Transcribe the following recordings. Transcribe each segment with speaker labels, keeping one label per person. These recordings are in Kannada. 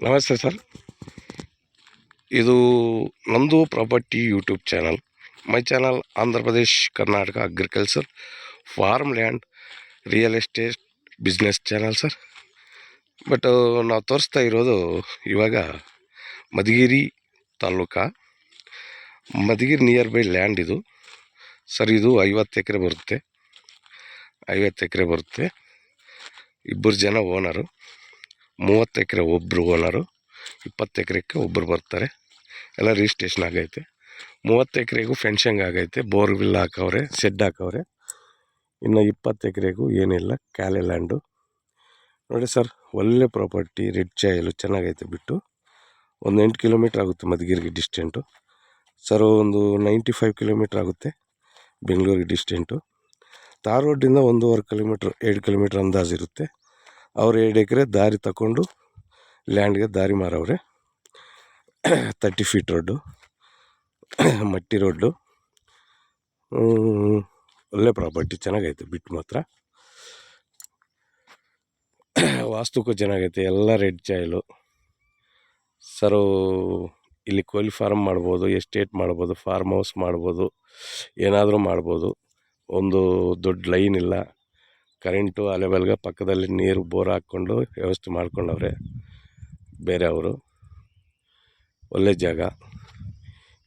Speaker 1: ನಮಸ್ತೆ ಸರ್. ಇದು ನಂದು property YouTube channel. My channel Andhra Pradesh Karnataka agriculture farm land real estate business channel sir. But ನಾವು ತೋರಿಸ್ತಾ ಇರೋದು ಇವಾಗ ಮಧುಗಿರಿ ತಾಲೂಕ, ಮಧುಗಿರಿ ನಿಯರ್ ಬೈ ಲ್ಯಾಂಡ್ ಇದು ಸರ್. ಇದು 50 ಎಕರೆ ಬರುತ್ತೆ. 50 ಎಕರೆ ಬರುತ್ತೆ. 2 ಜನ ಓನರು. 30 ಎಕರೆ ಒಬ್ಬರು ಓನರು, 20 ಎಕರೆಗೆ ಒಬ್ಬರು ಬರ್ತಾರೆ. ಎಲ್ಲ ರಿಜಿಸ್ಟ್ರೇಷನ್ ಆಗೈತೆ. 30 ಎಕರೆಗೂ ಫೆನ್ಷಿಂಗ್ ಆಗೈತೆ, ಬೋರ್ವಿಲ್ ಹಾಕವ್ರೆ, ಶೆಡ್ ಹಾಕವ್ರೆ. ಇನ್ನು 20 ಎಕರೆಗೂ ಏನಿಲ್ಲ, ಕ್ಯಾಲೆ ಲ್ಯಾಂಡು. ನೋಡಿ ಸರ್, ಒಳ್ಳೆ ಪ್ರಾಪರ್ಟಿ, ರೆಡ್ ಚಾಯಲು ಚೆನ್ನಾಗೈತೆ. ಬಿಟ್ಟು ಒಂದು 8 ಕಿಲೋಮೀಟ್ರ್ ಆಗುತ್ತೆ ಮಧುಗಿರಿಗೆ ಡಿಸ್ಟೆಂಟು ಸರ್. ಒಂದು 95 ಕಿಲೋಮೀಟ್ರ್ ಆಗುತ್ತೆ ಬೆಂಗಳೂರಿಗೆ ಡಿಸ್ಟೆಂಟು. ತಾರ್ ರೋಡಿಂದ 1.5 ಕಿಲೋಮೀಟ್ರ್ 2 ಕಿಲೋಮೀಟ್ರ್ ಅಂದಾಜಿರುತ್ತೆ. ಅವ್ರು 2 ಎಕರೆ ದಾರಿ ತಗೊಂಡು ಲ್ಯಾಂಡ್ಗೆ ದಾರಿ ಮಾರವ್ರೆ. 30 ಫೀಟ್ ರೋಡ್ಡು, ಮಟ್ಟಿ ರೋಡ್ಡು. ಒಳ್ಳೆ ಪ್ರಾಪರ್ಟಿ, ಚೆನ್ನಾಗೈತೆ. ಬಿಟ್ಟು ಮಾತ್ರ ವಾಸ್ತುಕ್ಕೂ ಚೆನ್ನಾಗೈತೆ. ಎಲ್ಲ ರೆಡ್ ಚಾಯಲು ಸರು. ಇಲ್ಲಿ ಕೋಳಿ ಫಾರ್ಮ್ ಮಾಡ್ಬೋದು, ಎಸ್ಟೇಟ್ ಮಾಡ್ಬೋದು, ಫಾರ್ಮ್ ಹೌಸ್ ಮಾಡ್ಬೋದು, ಏನಾದರೂ ಮಾಡ್ಬೋದು. ಒಂದು ದೊಡ್ಡ ಲೈನ್ ಇಲ್ಲ, ಕರೆಂಟು ಅಲೆಬಲ್ಗೆ ಪಕ್ಕದಲ್ಲಿ ನೀರು ಬೋರ್ ಹಾಕ್ಕೊಂಡು ವ್ಯವಸ್ಥೆ ಮಾಡ್ಕೊಂಡವ್ರೆ ಬೇರೆ ಅವರು. ಒಳ್ಳೆ ಜಾಗ,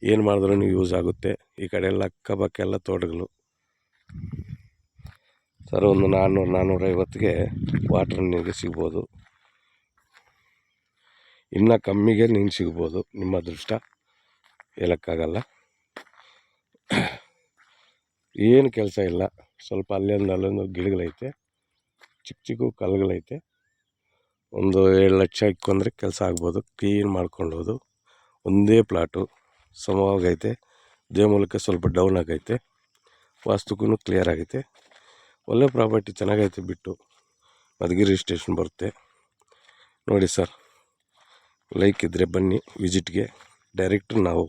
Speaker 1: ಏನು ಮಾಡಿದ್ರೂ ಯೂಸ್ ಆಗುತ್ತೆ. ಈ ಕಡೆ ಎಲ್ಲ ಅಕ್ಕಪಕ್ಕ ತೋಟಗಳು ಸರ್. ಒಂದು 400-450ಗೆ ವಾಟ್ರ್ ನೀರಿಗೆ ಸಿಗ್ಬೋದು. ಇನ್ನೂ ಕಮ್ಮಿಗೆ ನೀನು ಸಿಗ್ಬೋದು. ನಿಮ್ಮ ಅದೃಷ್ಟ, ಹೇಳೋಕ್ಕಾಗಲ್ಲ. ಏನು ಕೆಲಸ ಇಲ್ಲ. ಸ್ವಲ್ಪ ಅಲ್ಲೊಂದು ಗಿಡಗಳೈತೆ, ಚಿಕ್ಕ ಚಿಕ್ಕ ಕಲ್ಲುಗಳೈತೆ. ಒಂದು 7 ಲಕ್ಷ ಇಕ್ಕೊಂಡ್ರೆ ಕೆಲಸ ಆಗ್ಬೋದು. ಕ್ಲೀನ್ ಮಾಡ್ಕೊಳ್ಳೋದು. ಒಂದೇ ಪ್ಲಾಟು, ಸಮವಾಗೈತೆ. ಮೂಲಕ ಸ್ವಲ್ಪ ಡೌನ್ ಆಗೈತೆ, ವಾಸ್ತುಕ್ಕೂ ಕ್ಲಿಯರ್ ಆಗೈತೆ. ಒಳ್ಳೆ ಪ್ರಾಪರ್ಟಿ, ಚೆನ್ನಾಗೈತೆ. ಬಿಟ್ಟು ಮಧುಗಿರಿ ಸ್ಟೇಷನ್ ಬರುತ್ತೆ ನೋಡಿ ಸರ್. ಲೈಕ್ ಇದ್ದರೆ ಬನ್ನಿ ವಿಸಿಟ್ಗೆ. ಡೈರೆಕ್ಟ್ ನಾವು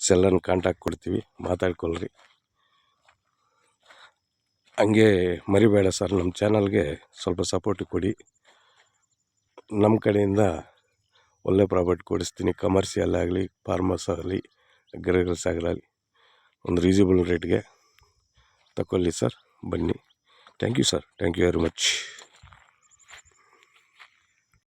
Speaker 1: ಸೆಲ್ಲನ್ನು ಕಾಂಟ್ಯಾಕ್ಟ್ ಕೊಡ್ತೀವಿ, ಮಾತಾಡ್ಕೊಳ್ರಿ. ಹಂಗೆ ಮರಿಬೇಡ ಸರ್, ನಮ್ಮ ಚಾನಲ್ಗೆ ಸ್ವಲ್ಪ ಸಪೋರ್ಟ್ ಕೊಡಿ. ನಮ್ಮ ಕಡೆಯಿಂದ ಒಳ್ಳೆ ಪ್ರಾಪರ್ಟಿ ಕೊಡಿಸ್ತೀನಿ. ಕಮರ್ಷಿಯಲ್ ಆಗಲಿ, ಫಾರ್ಮರ್ಸ್ ಆಗಲಿ, ಅಗ್ರಿಕಲ್ಚರ್ ಆಗಲಿ, ಒಂದು ರೀಸನಬಲ್ ರೇಟ್ಗೆ ತಗೊಳ್ಳಿ ಸರ್. ಬನ್ನಿ. Thank you sir, thank you very much.